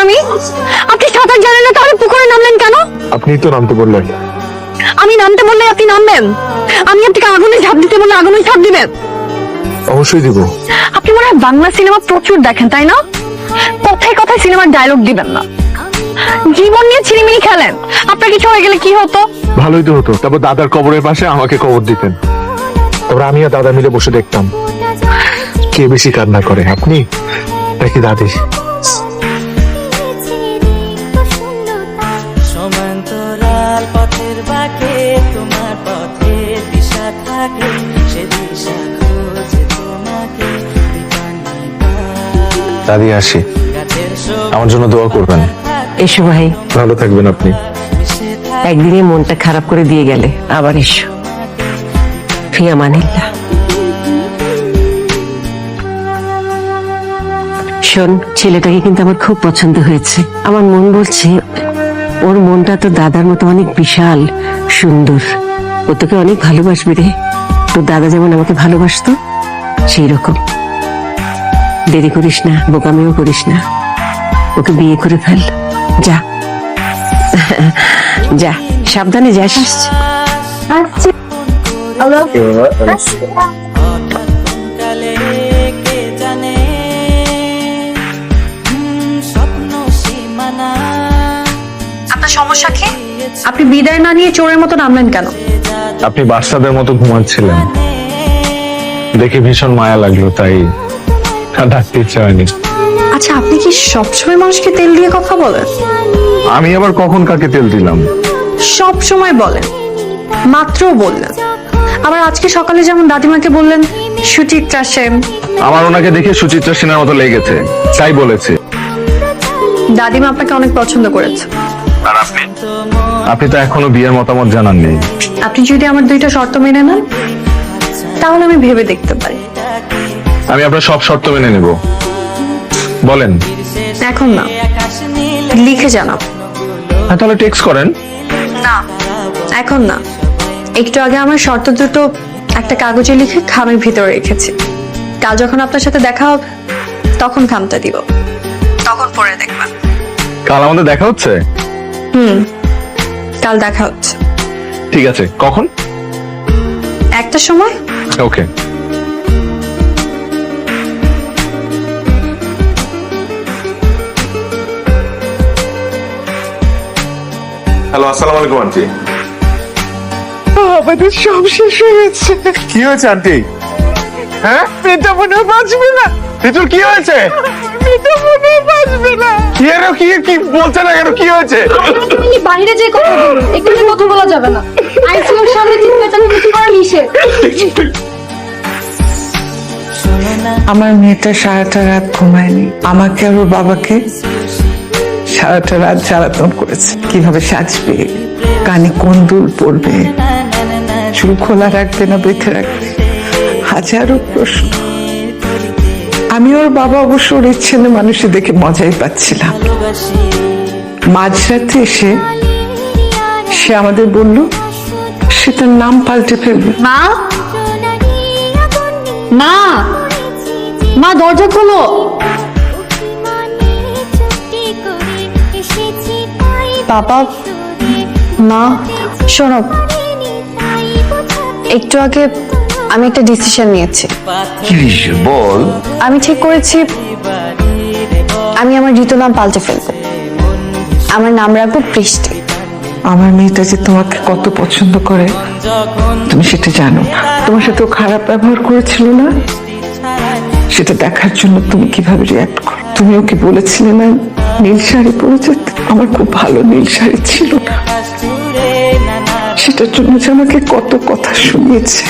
আমি? আপনি সাঁতার জানেন না, তাহলে পুকুরে নামলেন কেন? আপনি তো নামতে বললেন। আমি নামতে বললে আপনি নামবেন? আমি আপনাকে আগুনে ঝাঁপ দিতে বললে আগুনে ঝাঁপ দিবেন? অবশ্যই দিব। আপনি মনে হয় বাংলা সিনেমা প্রচুর দেখেন, তাই না? কথায় কথায় সিনেমার ডায়লগ দিবেন না। জীবন নিয়ে ছিনিমিনি খেলেন। আপনার কিছু হয়ে গেলে কি হতো? ভালোই তো হতো। তারপর দাদার কবরের পাশে আমাকে কবর দিতেন। তারপর আমি আর দাদা মিলে বসে দেখতাম কে বেশি কান্না করে, আপনি নাকি দাদি। সমান্তরাল পথের বাঁকে তোমার পথের দিশা থাকে, সে দিশা খোঁজে তোমাকে। দাদি আসি, আমার জন্য দোয়া করবেন। এসো ভাই, ভালো থাকবেন আপনি। একদিনে মনটা খারাপ করে দিয়ে গেলে, আবার এসো। ফি আমানিল্লাহ। শোন, ছেলেটাকে কিন্তু আমার খুব পছন্দ হয়েছে। আমার মন বলছে ওর মনটা তো দাদার মতো অনেক বিশাল সুন্দর। ও তোকে অনেক ভালোবাসবে রে, তোর দাদা যেমন আমাকে ভালোবাসতো সেই রকম। দেরি করিস না, বোকামিও করিস না, ওকে বিয়ে করে ফেল। যা যা, সাবধানে যাস। কালে কে জানে স্বপ্ন সীমানা। আপনার সমস্যা কি? আপনি বিদায় না নিয়ে চোরের মতো নামলেন কেন? আপনি বাচ্চাদের মতো ঘুমাচ্ছিলেন দেখে ভীষণ মায়া লাগলো, তাই আর ডাকতে ইচ্ছা হয়নি। আচ্ছা, আপনি কি সবসময় মানুষকে তেল দিয়ে কথা বলেন? আমি আবার কখন কাকে তেল দিলাম? সব সময় বলেন, মাত্র বললেন। আবার আজকে সকালে যেমন দাদিমাকে বললেন সুচিত্রা সেন। আমার ওনাকে দেখে সুচিত্রা সেনের মতো লেগেছে, তাই বলেছে। দাদিমা আপনাকে অনেক পছন্দ করেছে। আর আপনি তো এখনো বিয়ের মতামত জানাননি। আপনি যদি আমার দুইটা শর্ত মেনে নেন, তাহলে আমি ভেবে দেখতে পারি। আমি আপনার সব শর্ত মেনে নেব, বলেন। এখন না, লিখে জানাব। হ্যাঁ, তাহলে টেক্সট করেন। না, এখন না। একটু আগে আমার শর্ত দুটো একটা কাগজে লিখে খামের ভিতরে রেখেছি। কাল যখন আপনার সাথে দেখা হবে, তখন খামটা দিব, তখন পড়ে দেখবেন। কাল আমাদের দেখা হচ্ছে? কাল দেখা হচ্ছে। ঠিক আছে, কখন? একটা সময়। ওকে। হ্যালো, আসসালামু আলাইকুম আন্টি। আমাদের সব শেষ হয়ে গেছে। কি হয়েছে আন্টি? হ্যাঁ, মেয়েটা মনে হয় বাঁচবে না। ঋতুর কি হয়েছে? মেয়েটা মনে হয় বাঁচবে না। কি বলছে না কেন? কি হয়েছে? বাইরে যে কথা বলুন, এখানে কথা বলা যাবে না। আইসিইউর সামনে চিৎকার করা নিষেধ। আমার মেয়েটা সারাটা রাত ঘুমায়নি। আমাকে আর ওর বাবাকে সারাটা রাত জ্বালাতন করেছে। কিভাবে সাজবে, কানে কোন দুল পরবে, চুল খোলা রাখবে না বেঁধে রাখবে, হাজারো প্রশ্ন। আমি ওর বাবা অবশ্য ওর ছেলে মানুষে দেখে মজাই পাচ্ছিলাম। মাঝরাতে এসে সে আমাদের বলল সে তার নাম পাল্টে ফেলবে। মা, মা, মা, দরজা খোলো। বাবা, মা, শোনো, একটু আগে আমি একটা ডিসিশন নিয়েছি। বল। আমি ঠিক করেছি আমি আমার ঋতু নাম পাল্টে ফেলবো। আমার নাম রাখবো বৃষ্টি। আমার মেয়েটা যে তোমাকে কত পছন্দ করে তুমি সেটা জানো না। তোমার সাথে ও খারাপ ব্যবহার করেছিল না, সেটা দেখার জন্য তুমি কিভাবে রিয়াক্ট করো। তুমি ওকে বলেছিলে না নীল শাড়ি পরে যেতে? আমার খুব ভালো নীল শাড়ি ছিল না, সেটার জন্য যে আমাকে কত কথা শুনিয়েছে।